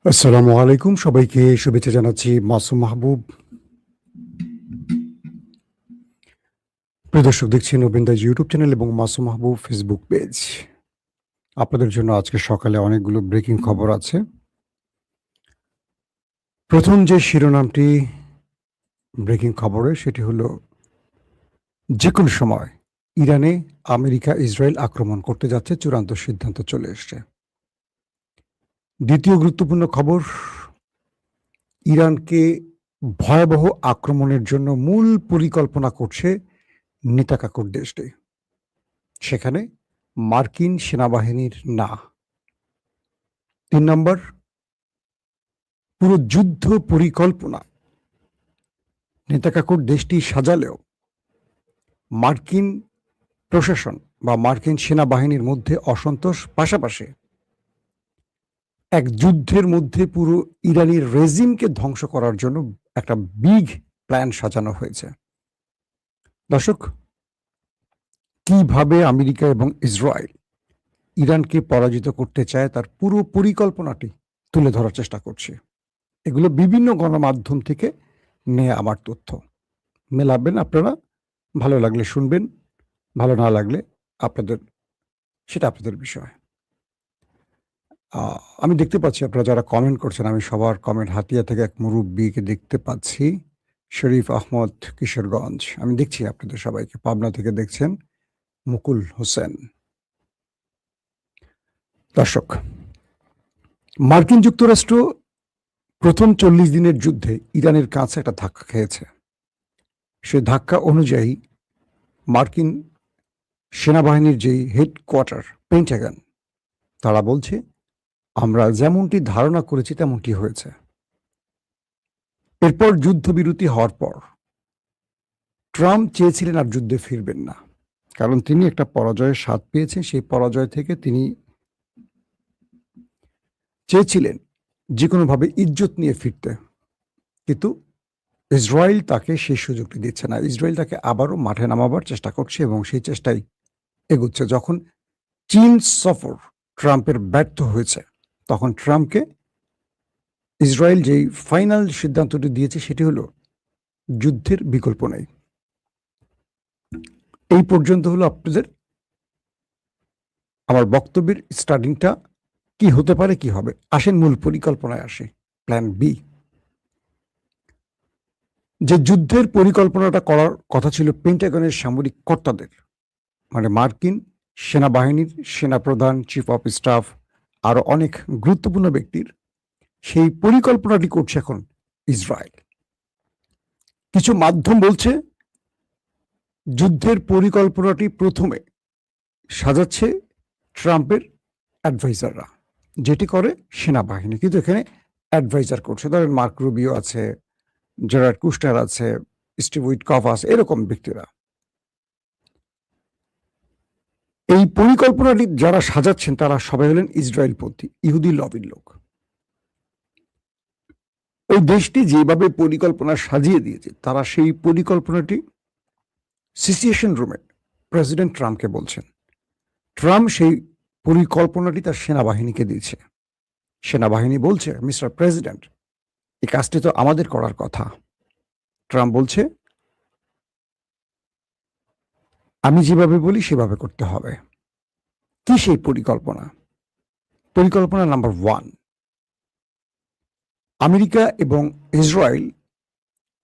আসসালামু আলাইকুম। সবাইকে শুভেচ্ছা জানাচ্ছি। মাসুম মাহবুব। প্রিয় দর্শক, দেখছেন নবীন দাস ইউটিউব চ্যানেল এবং মাসুম মাহবুব ফেসবুক পেজ। আপনাদের জন্য আজকে সকালে অনেকগুলো ব্রেকিং খবর আছে। প্রথম যে শিরোনামটি ব্রেকিং খবরের সেটি হলো, যেকোনো সময় ইরানে আমেরিকা ইসরায়েল আক্রমণ করতে যাচ্ছে, চূড়ান্ত সিদ্ধান্ত চলে এসছে। দ্বিতীয় গুরুত্বপূর্ণ খবর, ইরানকে ভয়াবহ আক্রমণের জন্য মূল পরিকল্পনা করছে নেতাকাকুর দেশটি। সেখানে মার্কিন সেনাবাহিনীর না। ৩ নম্বর, পুরো যুদ্ধ পরিকল্পনা নেতাকাকুর দেশটি সাজালেও মার্কিন প্রশাসন বা মার্কিন সেনাবাহিনীর মধ্যে অসন্তোষ, পাশাপাশি এক যুদ্ধের মধ্যে পুরো ইরানি রেজিমকে ধ্বংস করার জন্য একটা বিগ প্ল্যান সাজানো হয়েছে। দর্শক, কিভাবে আমেরিকা এবং ইসরায়েল ইরানকে পরাজিত করতে চায় তার পুরো পরিকল্পনাটি তুলে ধরার চেষ্টা করছে। এগুলো বিভিন্ন গণমাধ্যম থেকে নেয়া আমার তথ্য। মেলাবেন আপনারা, ভালো লাগলে শুনবেন, ভালো না লাগলে সেটা আপনাদের বিষয়। আমি দেখতে পাচ্ছি আপনারা যারা কমেন্ট করছেন, আমি সবার কমেন্ট, হাতিয়া থেকে এক মুরব্বিকে দেখতে পাচ্ছি, শরীফ আহমদ, কিশোরগঞ্জ। আমি দেখছি আপনাদের সবাইকে। পাবনা থেকে দেখছেন মুকুল হোসেন। দর্শক, মার্কিন যুক্তরাষ্ট্র প্রথম ৪০ দিনের যুদ্ধে ইরানের কাছে একটা ধাক্কা খেয়েছে। সে ধাক্কা অনুযায়ী মার্কিন সেনাবাহিনীর যেই হেডকোয়ার্টার পেন্টাগন, তারা বলছে আমরা যেমনটি ধারণা করেছি তেমনটি হয়েছে। এরপর যুদ্ধবিরতি হওয়ার পর ট্রাম্প চেয়েছিলেন আর যুদ্ধে ফিরবেন না, কারণ তিনি একটা পরাজয়ের স্বাদ পেয়েছেন। সেই পরাজয় থেকে তিনি চেয়েছিলেন যে কোনোভাবে ইজ্জত নিয়ে ফিরতে, কিন্তু ইসরায়েল তাকে সেই সুযোগটি দিচ্ছে না। ইসরায়েল তাকে আবারও মাঠে নামাবার চেষ্টা করছে এবং সেই চেষ্টাই এগুচ্ছে। যখন চীন সফর ট্রাম্পের ব্যর্থ হয়েছে, তখন ট্রাম্পকে ইসরায়েল যেই ফাইনাল সিদ্ধান্তটি দিয়েছে সেটি হলো যুদ্ধের বিকল্প নেই। এই পর্যন্ত হলো আপনাদের আমার বক্তব্যের স্টার্টিংটা। কি হতে পারে, কি হবে, আসেন মূল পরিকল্পনায় আসে। প্ল্যান বি, যে যুদ্ধের পরিকল্পনাটা করার কথা ছিল পেন্টাগনের সামরিক কর্তাদের, মানে মার্কিন সেনাবাহিনীর সেনাপ্রধান, চিফ অফ স্টাফ, আরো অনেক গুরুত্বপূর্ণ ব্যক্তির, সেই পরিকল্পনাটি করছে এখন ইসরায়েল। কিছু মাধ্যম বলছে যুদ্ধের পরিকল্পনাটি প্রথমে সাজাচ্ছে ট্রাম্পের অ্যাডভাইজাররা, যেটি করে সেনাবাহিনী, কিন্তু এখানে অ্যাডভাইজার করছে। ধরেন মার্ক রুবিও আছে, জেরার্ড কুস্টার আছে, স্টিভ উইটকফ আছে, এরকম ব্যক্তিরা। এই পরিকল্পনাটি যারা সাজাচ্ছেন তারা সবাই হলেন ইসরায়েলপন্থী, ইহুদি লবির লোক। ওই দেশটি যেভাবে পরিকল্পনা সাজিয়ে দিয়েছে, তারা সেই পরিকল্পনাটি সিচুয়েশন রুমে প্রেসিডেন্ট ট্রাম্পকে বলছেন। ট্রাম্প সেই পরিকল্পনাটি তার সেনাবাহিনীকে দিয়েছে। সেনাবাহিনী বলছে, মিস্টার প্রেসিডেন্ট, এই কাজটি তো আমাদের করার কথা। ট্রাম্প বলছে, আমি যেভাবে বলি সেভাবে করতে হবে। কি সেই পরিকল্পনা? পরিকল্পনা নাম্বার 1, আমেরিকা এবং ইসরায়েল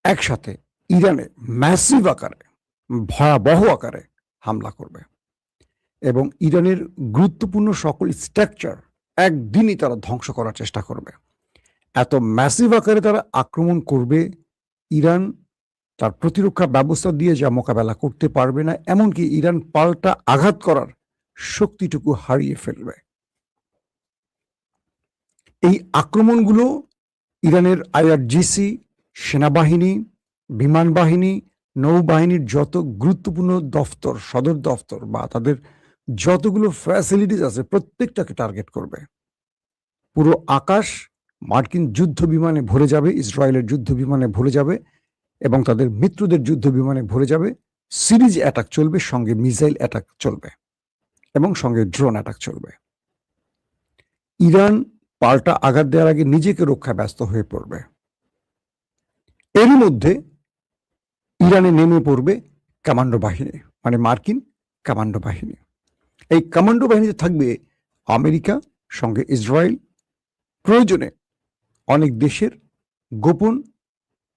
একসাথে ইরানে ম্যাসিভ আকারে, ভয়াবহ আকারে হামলা করবে এবং ইরানের গুরুত্বপূর্ণ সকল স্ট্রাকচার একদিনই তারা ধ্বংস করার চেষ্টা করবে। এত ম্যাসিভ আকারে তারা আক্রমণ করবে, ইরান তার প্রতিরক্ষা ব্যবস্থা দিয়ে যা মোকাবেলা করতে পারবে না, এমনকি ইরান পাল্টা আঘাত করার শক্তিটুকু হারিয়ে ফেলবে। এই আক্রমণগুলো ইরানের আইআরজিসি, সেনাবাহিনী, বিমান বাহিনী, নৌবাহিনীর যত গুরুত্বপূর্ণ দফতর, সদর দফতর বা তাদের যতগুলো ফ্যাসিলিটিস আছে, প্রত্যেকটাকে টার্গেট করবে। পুরো আকাশ মার্কিন যুদ্ধ বিমানে ভরে যাবে, ইসরায়েলের যুদ্ধ বিমানে ভরে যাবে এবং তাদের মিত্রদের যুদ্ধ বিমানে ভরে যাবে। সিরিজ অ্যাটাক চলবে, সঙ্গে মিসাইল অ্যাটাক চলবে এবং সঙ্গে ড্রোন অ্যাটাক চলবে। ইরান পাল্টা আঘাত দেওয়ার আগে নিজেকে রক্ষায় ব্যস্ত হয়ে পড়বে। এরই মধ্যে ইরানে নেমে পড়বে কমান্ডো বাহিনী, মানে মার্কিন কমান্ডো বাহিনী। এই কমান্ডো বাহিনীতে থাকবে আমেরিকা, সঙ্গে ইসরায়েল, প্রয়োজনে অনেক দেশের গোপন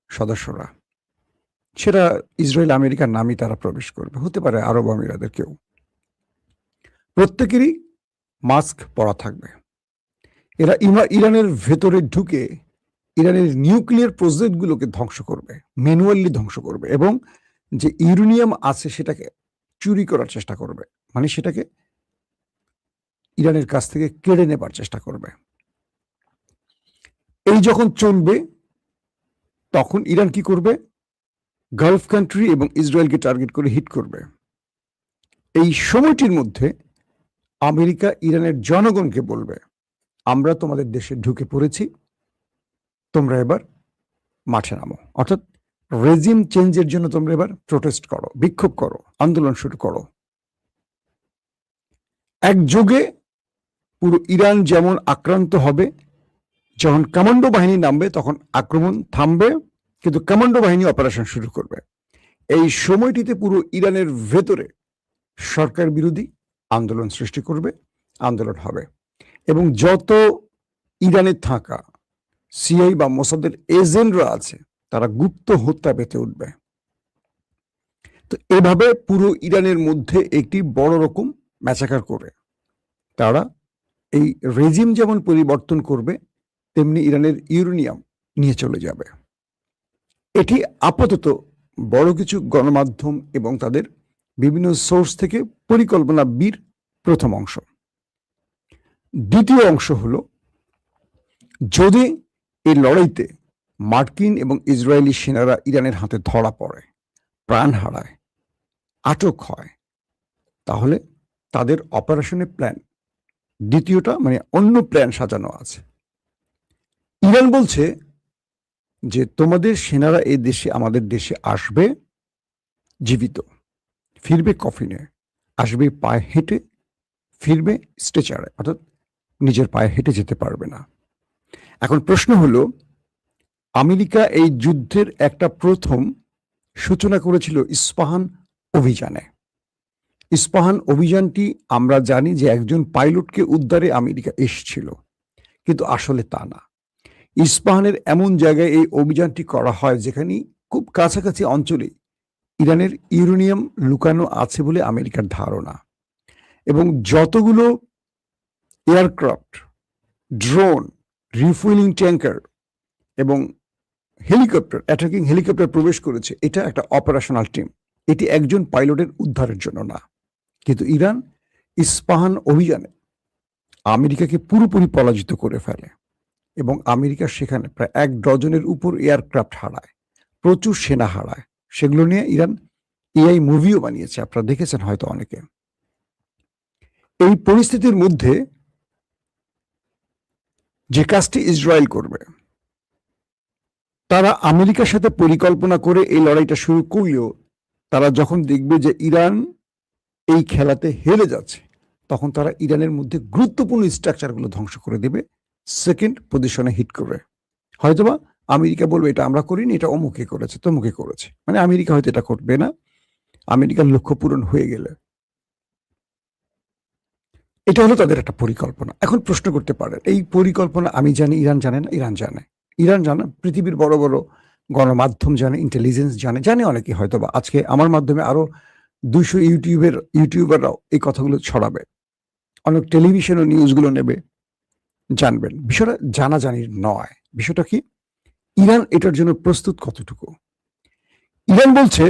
সদস্যরা। সেটা ইসরায়েল আমেরিকার নামই তারা প্রবেশ করবে, হতে পারে আরব আমিরাতের কেউ। প্রত্যেকেরই মাস্ক পরা থাকবে। এরা ইরানের ভেতরে ঢুকে ইরানের নিউক্লিয়ার প্রজেক্টগুলোকে ধ্বংস করবে, ম্যানুয়ালি ধ্বংস করবে, এবং যে ইউরেনিয়াম আছে সেটাকে চুরি করার চেষ্টা করবে, মানে সেটাকে ইরানের কাছ থেকে কেড়ে নেবার চেষ্টা করবে। এই যখন চলবে তখন ইরান কি করবে? গালফ কান্ট্রি এবং ইসরায়েলকে টার্গেট করে হিট করবে। এই সময়টির মধ্যে আমেরিকা ইরানের জনগণকে বলবে, আমরা তোমাদের দেশে ঢুকে পড়েছি, তোমরা এবার মাঠে নামো। অর্থাৎ রেজিম চেঞ্জের জন্য তোমরা এবার প্রোটেস্ট করো, বিক্ষোভ করো, আন্দোলন শুরু করো। একযোগে পুরো ইরান যেমন আক্রান্ত হবে, যখন কমান্ডো বাহিনী নামবে তখন আক্রমণ থামবে, কিন্তু কমান্ডো বাহিনী অপারেশন শুরু করবে। এই সময়টিতে পুরো ইরানের ভেতরে সরকার বিরোধী আন্দোলন সৃষ্টি করবে, আন্দোলন হবে, এবং যত ইরানে থাকা সিআই বা মোসাদের এজেন্টরা আছে তারা গুপ্ত হত্যা পেতে উঠবে। তো এভাবে পুরো ইরানের মধ্যে একটি বড় রকম ম্যাচাকার করে তারা এই রেজিম যেমন পরিবর্তন করবে, তেমনি ইরানের ইউরেনিয়াম নিয়ে চলে যাবে। এটি আপাতত বড় কিছু গণমাধ্যম এবং তাদের বিভিন্ন সোর্স থেকে পরিকল্পনা বির প্রথম অংশ। দ্বিতীয় অংশ হলো, যদি এই লড়াইতে মার্কিন এবং ইসরায়েলি সেনারা ইরানের হাতে ধরা পড়ে, প্রাণ হারায়, আটক হয়, তাহলে তাদের অপারেশনের প্ল্যান দ্বিতীয়টা, মানে অন্য প্ল্যান সাজানো আছে। ইরান বলছে যে তোমাদের সেনারা এই দেশে, আমাদের দেশে আসবে জীবিত, ফিরবে কফিনে, আসবে পায়ে হেঁটে, ফিরবে স্ট্রেচারে, অর্থাৎ নিজের পায়ে হেঁটে যেতে পারবে না। এখন প্রশ্ন হলো, আমেরিকা এই যুদ্ধের একটা প্রথম সূচনা করেছিল ইস্পাহান অভিযানে। ইস্পাহান অভিযানটি আমরা জানি যে একজন পাইলটকে উদ্ধারে আমেরিকা এসেছিল, কিন্তু আসলে তা না। ইস্পাহানের এমন জায়গায় এই অভিযানটি করা হয় যেখানে খুব কাছাকাছি অঞ্চলে ইরানের ইউরেনিয়াম লুকানো আছে বলে আমেরিকার ধারণা, এবং যতগুলো এয়ারক্রাফট, ড্রোন, রিফুয়েলিং ট্যাঙ্কার এবং হেলিকপ্টার, অ্যাটাকিং হেলিকপ্টার প্রবেশ করেছে, এটা একটা অপারেশনাল টিম, এটি একজন পাইলটের উদ্ধারের জন্য না। কিন্তু ইরান ইস্পাহান অভিযানে আমেরিকাকে পুরোপুরি পরাজিত করে ফেলে, এবং আমেরিকা সেখানে প্রায় 1 ডজনের উপর এয়ারক্রাফট হারায়, প্রচুর সেনা হারায়। সেগুলো নিয়ে ইরান এআই মুভিও বানিয়েছে, আপনারা দেখেছেন হয়তো অনেকে। এই পরিস্থিতির মধ্যে যে কাজটি ইসরায়েল করবে, তারা আমেরিকার সাথে পরিকল্পনা করে এই লড়াইটা শুরু করলেও তারা যখন দেখবে যে ইরান এই খেলাতে হেরে যাচ্ছে, তখন তারা ইরানের মধ্যে গুরুত্বপূর্ণ স্ট্রাকচারগুলো ধ্বংস করে দেবে, সেকেন্ড পজিশনে হিট করবে। হয়তোবা আমেরিকা বলবে এটা আমরা করিনি, এটা অমুকে করেছে, তমুকে করেছে, মানে আমেরিকা হয়তো এটা করবে না, আমেরিকার লক্ষ্য পূরণ হয়ে গেলে। এটা হলো তাদের একটা পরিকল্পনা। এখন প্রশ্ন করতে পারেন, এই পরিকল্পনা আমি জানি, ইরান জানে না? ইরান জানে। ইরান জানে, পৃথিবীর বড় বড় গণমাধ্যম জানে, ইন্টেলিজেন্স জানে অনেকে, হয়তো বা আজকে আমার মাধ্যমে আরো 200 ইউটিউবাররাও এই কথাগুলো ছড়াবে, অনেক টেলিভিশন ও নিউজগুলো নেবে, জানবেন। বিষয়টা জানাজানির নয়। বিষয়টা কি, ইরান এটার জন্য প্রস্তুত কতটুকু? ইরান বলছে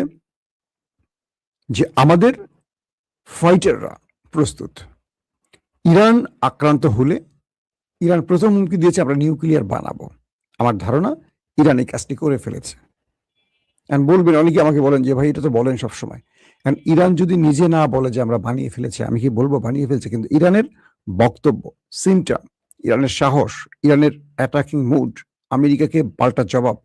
যে আমাদের ফাইটাররা প্রস্তুত। ইরান আক্রান্ত হলে ইরান প্রথম হুমকি দিয়েছে আমরা নিউক্লিয়ার বানাবো। আমার ধারণা ইরান এই কাজটি করে ফেলেছে। বলবেন, অনেকে আমাকে বলেন যে ভাই এটা তো বলেন সবসময়, ইরান যদি নিজে না বলে যে আমরা বানিয়ে ফেলেছি, আমি কি বলবো বানিয়ে ফেলছে? কিন্তু ইরানের বক্তব্য, সিমটম, ইরানের সাহস, ইরানের অ্যাটাকিং মুড, আমেরিকাকে পাল্টা জবাব,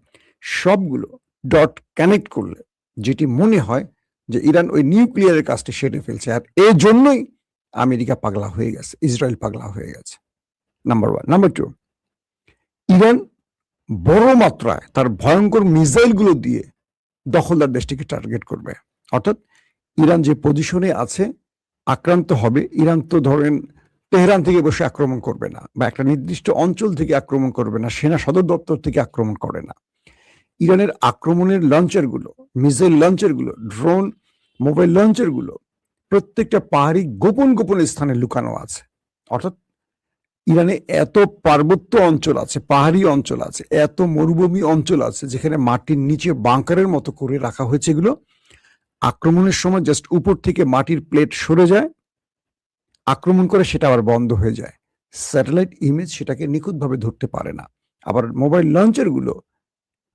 সবগুলো ডট কানেক্ট করলে যেটি মনে হয় যে ইরান ওই নিউক্লিয়ারের কাজটি সেরে ফেলছে, আর এই জন্যই আমেরিকা পাগলা হয়ে গেছে, ইসরায়েল পাগলা হয়ে গেছে। Number one. Number two, Iran বড় মাত্রায় তার ভয়ঙ্কর মিসাইলগুলো দিয়ে দখলদার দেশটিকে টার্গেট করবে। অর্থাৎ ইরান যে পজিশনে আছে, আক্রান্ত হবে। ইরান তো ধরেন তেহরান থেকে বসে আক্রমণ করবে না, বা একটা নির্দিষ্ট অঞ্চল থেকে আক্রমণ করবে না, সেনা সদর দপ্তর থেকে আক্রমণ করে না। ইরানের আক্রমণের লঞ্চারগুলো, মিসাইল লঞ্চারগুলো, ড্রোন, মোবাইল লঞ্চারগুলো প্রত্যেকটা পাহাড়ি গোপন গোপন স্থানে লুকানো আছে। অর্থাৎ ইরানে এত পার্বত্য অঞ্চল আছে, পাহাড়ি অঞ্চল আছে, এত মরুভূমি অঞ্চল আছে, যেখানে মাটির নিচে বাংকারের মতো করে রাখা হয়েছে। এগুলো আক্রমণের সময় জাস্ট উপর থেকে মাটির প্লেট সরে যায়, আক্রমণ করে, সেটা আবার বন্ধ হয়ে যায়। স্যাটেলাইট ইমেজ সেটাকে নিখুঁতভাবে ধরতে পারে না। আবার মোবাইল লঞ্চারগুলো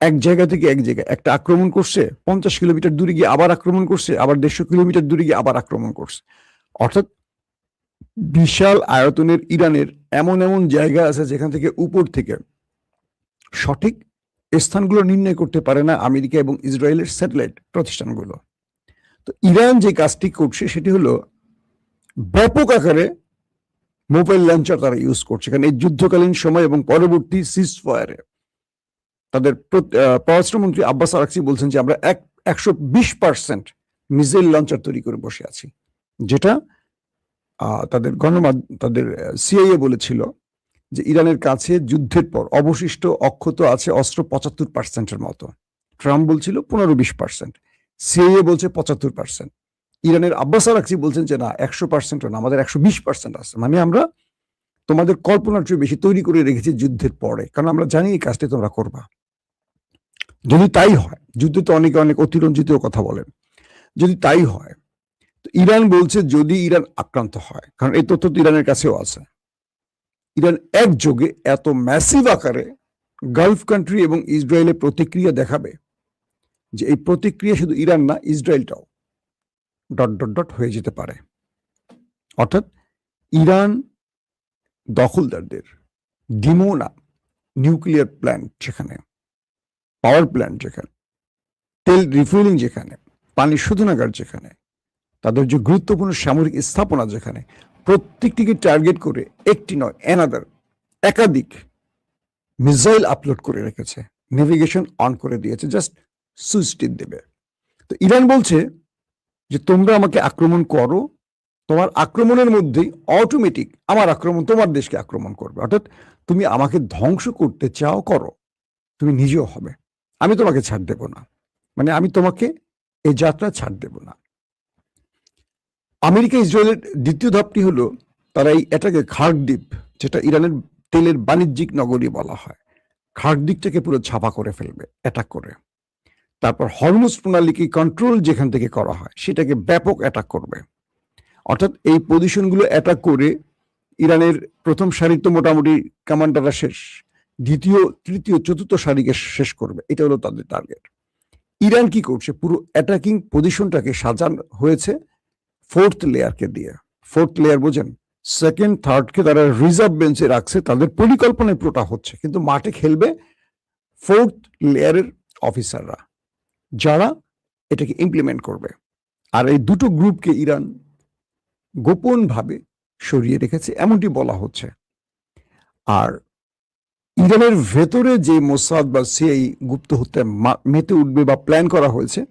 এক জায়গা থেকে এক জায়গায় একটা আক্রমণ করছে, 50 কিলোমিটার দূরে গিয়ে আবার আক্রমণ করছে, আবার 150 কিলোমিটার দূরে গিয়ে আবার আক্রমণ করছে। অর্থাৎ বিশাল আয়তনের ইরানের এমন এমন জায়গা আছে যেখান থেকে উপর থেকে সঠিক স্থানগুলো নির্ণয় করতে পারে না আমেরিকা এবং ইসরায়েলের স্যাটেলাইট প্রতিষ্ঠানগুলো। তো ইরান যে কাজটি করছে সেটি হলো ব্যাপক আকারে মোবাইল লঞ্চার তারা ইউজ করছে, কারণ এই যুদ্ধকালীন সময় এবং পরবর্তী সিজফায়ারে তাদের পররাষ্ট্রমন্ত্রী আব্বাস আরাকচি বলছেন যে আমরা 120% মিসাইল লঞ্চার তৈরি করে বসে আছি, যেটা তাদের তাদের সিআইএ বলেছিল যে ইরানের কাছে যুদ্ধের পর অবশিষ্ট অক্ষত আছে অস্ত্র 75%-এর মতো। ট্রাম্প বলছিল 15-20%, সিআইএ বলছে 75%। ইরানের আব্বাস আরাকচি বলছেন যে না, 100% না, আমাদের 120% আছে। মানে আমরা তোমাদের কল্পনার চেয়ে বেশি তৈরি করে রেখেছি যুদ্ধের পরে, কারণ আমরা জানি এই কাজটি তোমরা করবা। যদি তাই হয়, যুদ্ধে তো অনেকে অনেক অতিরঞ্জিত কথা বলেন, যদি তাই হয়, তো ইরান বলছে যদি ইরান আক্রান্ত হয়, কারণ এই তথ্য তো ইরানের কাছেও আছে, ইরান একযোগে এত ম্যাসিভ আকারে গালফ কান্ট্রি এবং ইসরায়েলের প্রতিক্রিয়া দেখাবে যে এই প্রতিক্রিয়া শুধু ইরান না, ইসরায়েলটাও ডট ডট ডট হয়ে যেতে পারে। অর্থাৎ ইরান দখলদারদের ডিমোনা নিউক্লিয়ার প্ল্যান্ট যেখানে, পাওয়ার প্ল্যান্ট যেখানে, তেল রিফুয়েলিং যেখানে, পানি শোধনাগার যেখানে, তাদের যে গুরুত্বপূর্ণ সামরিক স্থাপনা যেখানে, প্রত্যেকটিকে টার্গেট করে একটি নয় একাধিক মিসাইল আপলোড করে রেখেছে, নেভিগেশন অন করে দিয়েছে, জাস্ট সুইচ টিপ দেবে। তো ইরান বলছে যে তোমরা আমাকে আক্রমণ করো, তোমার আক্রমণের মধ্যেই অটোমেটিক আমার আক্রমণ তোমার দেশকে আক্রমণ করবে। অর্থাৎ তুমি আমাকে ধ্বংস করতে চাও, করো, তুমি নিজেও হবে, আমি তোমাকে ছাড় দেব না। মানে আমি তোমাকে এই যাত্রা ছাড় দেব না। আমেরিকা ইসরায়েলের দ্বিতীয় ধাপটি হলো তারা এই এটাকে খার্ক-দ্বীপ, যেটা ইরানের তেলের বাণিজ্যিক নগরী বলা হয়, খার্ক-দ্বীপটাকে পুরো ছাপা করে ফেলবে অ্যাটাক করে। তারপর হরমুজ প্রণালীকে কন্ট্রোল যেখান থেকে করা হয় সেটাকে ব্যাপক অ্যাটাক করবে। অর্থাৎ এই পজিশনগুলো অ্যাটাক করে ইরানের প্রথম সারির তো মোটামুটি কমান্ডাররা শেষ, দ্বিতীয়, তৃতীয়, চতুর্থ সারিকে শেষ করবে। এটা হলো তাদের টার্গেট। ইরান কি করছে, পুরো অ্যাটাকিং পজিশনটাকে সাজানো হয়েছে ফোর্থ লেয়ারকে দিয়ে। ফোর্থ লেয়ার বোঝেন, সেকেন্ড থার্ডকে তারা রিজার্ভ বেঞ্চে রাখছে, তাদের পরিকল্পনায় পুরোটা হচ্ছে, কিন্তু মাঠে খেলবে ফোর্থ লেয়ারের অফিসাররা, যারা এটাকে ইমপ্লিমেন্ট করবে। আর এই দুটো গ্রুপকে ইরান গোপনভাবে সরিয়ে রেখেছে এমনটি বলা হচ্ছে। আর ইরানের ভেতরে যে মোসাদ বা সিআই গুপ্ত হত্যা মেতে উঠবে বা প্ল্যান করা হয়েছে,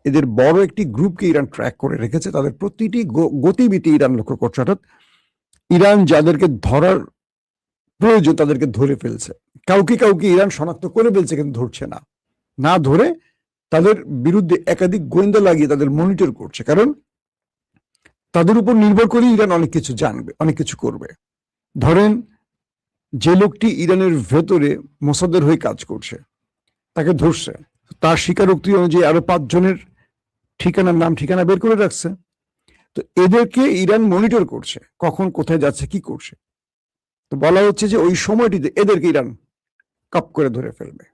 এদের বড় একটি গ্রুপকে ইরান ট্র্যাক করে রেখেছে, তাদের প্রতিটি গতিবিধি ইরান লক্ষ্য করছে। অর্থাৎ ইরান যাদেরকে ধরার প্রয়োজন তাদেরকে ধরে ফেলছে, কাউকে কাউকে ইরান শনাক্ত করে ফেলছে, কিন্তু ধরছে না, না ধরে তাদের বিরুদ্ধে একাধিক গোয়েন্দা লাগিয়ে তাদের মনিটর করছে। কারণ তাদের উপর নির্ভর করে ইরান অনেক কিছু জানবে, অনেক কিছু করবে। ধরেন যে লোকটি ইরানের ভেতরে মোসাদের হয়ে কাজ করছে, তাকে ধরছে, তার স্বীকারোক্তি অনুযায়ী আরো 5 জনের নাম ঠিকানা বের করে রাখছে। তো এদেরকে ইরান মনিটর করছে, কখন কোথায় যাচ্ছে, কি করছে। তো বলা হচ্ছে যে ওই সময়টিতে এদেরকে ইরান কাপ করে ধরে ফেলবে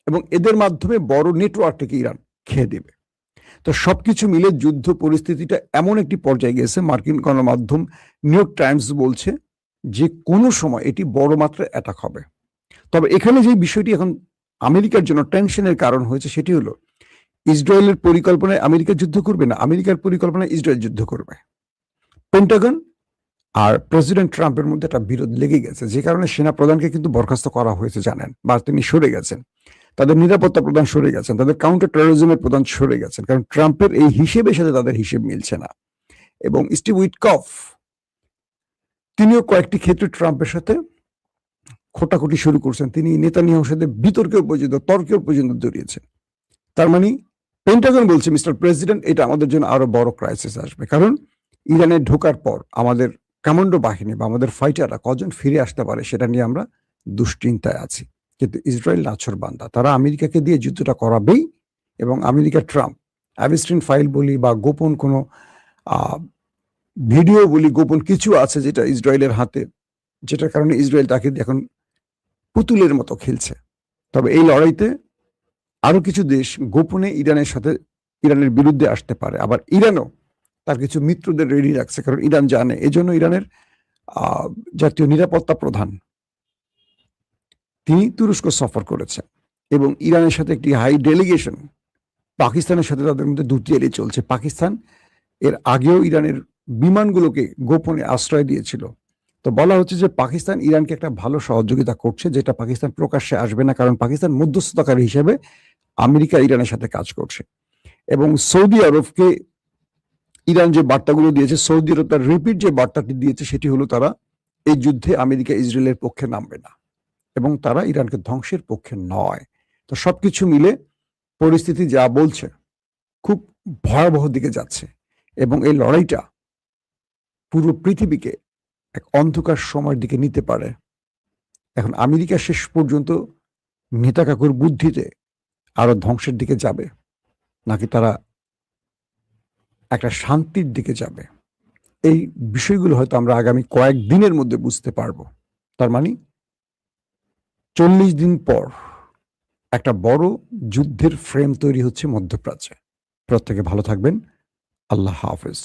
এবং এদের মাধ্যমে বড় নেটওয়ার্কটাকে ইরান খেয়ে দেবে। তো সবকিছু মিলে যুদ্ধ পরিস্থিতিটা এমন একটি পর্যায়ে গেছে, মার্কিন গণমাধ্যম নিউ ইয়র্ক টাইমস বলছে যে কোনো সময় এটি বড় মাত্রায় অ্যাটাক হবে। তবে এখানে যে বিষয়টি এখন আমেরিকার জন্য টেনশনের কারণ হয়েছে সেটি হলো ইসরায়েলের পরিকল্পনায় আমেরিকা যুদ্ধ করবে না, আমেরিকার পরিকল্পনায় ইসরায়েল যুদ্ধ করবে। পেন্টাগন আর প্রেসিডেন্ট ট্রাম্পের মধ্যে একটা বিরোধ লেগে গেছে, যে কারণে সেনা প্রধানকে কিন্তু বরখাস্ত করা হয়েছে জানেন, বা তিনি সরে গেছেন। তাদের নিরাপত্তা প্রধান সরে গেছেন, তাদের কাউন্টার টেরোরিজমের প্রধান সরে গেছেন, কারণ ট্রাম্পের এই হিসেবের সাথে তাদের হিসেব মিলছে না। এবং স্টিভ উইটকফ তিনিও কয়েকটি ক্ষেত্রে ট্রাম্পের সাথে খোটাখুটি শুরু করছেন। তিনি নেতানিয়াহুর সাথে বিতর্কেও পর্যন্ত, তর্কেও পর্যন্ত জড়িয়েছেন। তার মানে পেন্টাগন বলছে, মিস্টার প্রেসিডেন্ট, এটা আমাদের জন্য আরো বড় ক্রাইসিস আসবে, কারণ ইরানে ঢোকার পর আমাদের কমান্ডো বাহিনী বা আমাদের ফাইটাররা কজন ফিরে আসতে পারে সেটা নিয়ে আমরা দুশ্চিন্তায় আছি। কিন্তু ইসরায়েল নাছোড়বান্দা, তারা আমেরিকাকে দিয়ে যুদ্ধটা করাবেই। এবং আমেরিকা ট্রাম্প অ্যাবস্টিন ফাইল বলি বা গোপন কোনো ভিডিও বলি, গোপন কিছু আছে যেটা ইসরায়েলের হাতে, যেটার কারণে ইসরায়েল তাকে এখন পুতুলের মতো খেলছে। তবে এই লড়াইতে আরো কিছু দেশ গোপনে ইরানের বিরুদ্ধে আসতে পারে। আবার ইরানও তার কিছু মিত্রদের রেডি রাখছে, কারণ ইরান জানে। এজন্য ইরানের জাতীয় নিরাপত্তা প্রধান তিনি তুরস্ক সফর করেছেন, এবং ইরানের সাথে একটি হাই ডেলিগেশন, পাকিস্তানের সাথে তাদের মধ্যে দুটিয়ারি চলছে। পাকিস্তান এর আগেও ইরানের বিমানগুলোকে গোপনে আশ্রয় দিয়েছিল। তো বলা হচ্ছে যে পাকিস্তান ইরানকে একটা ভালো সহযোগিতা করছে, যেটা পাকিস্তান প্রকাশ্যে আসবে না, কারণ পাকিস্তান মধ্যস্থতাকারী হিসেবে আমেরিকা ইরানের সাথে কাজ করছে। এবং সৌদি আরবকে ইরান যে বার্তাগুলো দিয়েছে, সৌদি আরব তার রিপিট যে বার্তাটি দিয়েছে সেটি হলো তারা এই যুদ্ধে আমেরিকা ইসরায়েলের পক্ষে নামবে না, এবং তারা ইরানকে ধ্বংসের পক্ষে নয়। তো সবকিছু মিলে পরিস্থিতি যা বলছে খুব ভয়াবহ দিকে যাচ্ছে, এবং এই লড়াইটা পুরো পৃথিবীকে এক অন্ধকার সময়ের দিকে নিতে পারে। এখন আমেরিকা শেষ পর্যন্ত নেতা কাকুর বুদ্ধিতে আরো ধ্বংসের দিকে যাবে, নাকি তারা একটা শান্তির দিকে যাবে, এই বিষয়গুলো হয়তো আমরা আগামী কয়েকদিনের মধ্যে বুঝতে পারবো। তার মানে 40 দিন পর একটা বড় যুদ্ধের ফ্রেম তৈরি হচ্ছে মধ্যপ্রাচ্যে। প্রত্যেকে ভালো থাকবেন। আল্লাহ হাফেজ।